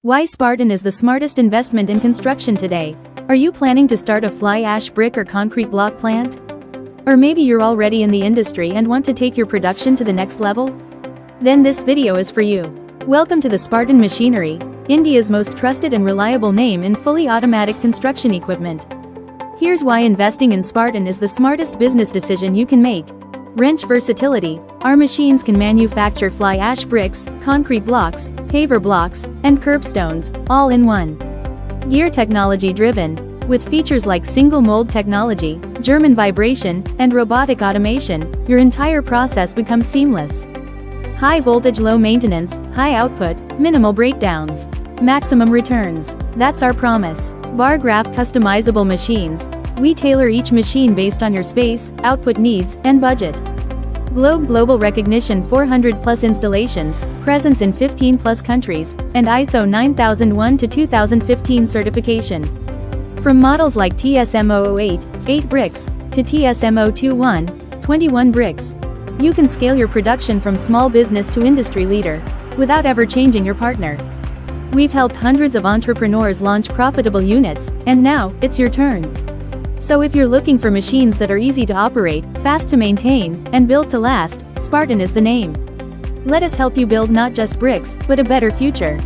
Why Spartan is the smartest investment in construction today. Are you planning to start a fly ash brick or concrete block plant? Or maybe you're already in the industry and want to take your production to the next level? Then this video is for you. Welcome to the Spartan Machinery, India's most trusted and reliable name in fully automatic construction equipment. Here's why investing in Spartan is the smartest business decision you can make. Wrench versatility. Our machines can manufacture fly ash bricks, concrete blocks, paver blocks, and curbstones, all in one. Gear technology driven. With features like single mold technology, German vibration, and robotic automation, your entire process becomes seamless. High voltage, low maintenance, high output, minimal breakdowns. Maximum returns. That's our promise. Bar graph customizable machines. We tailor each machine based on your space, output needs, and budget. Global recognition, 400 plus installations, presence in 15 plus countries, and ISO 9001 to 2015 certification. From models like TSM008, 8 bricks, to TSM021, 21 bricks. You can scale your production from small business to industry leader, without ever changing your partner. We've helped hundreds of entrepreneurs launch profitable units, and now, it's your turn. So if you're looking for machines that are easy to operate, fast to maintain, and built to last, Spartan is the name. Let us help you build not just bricks, but a better future.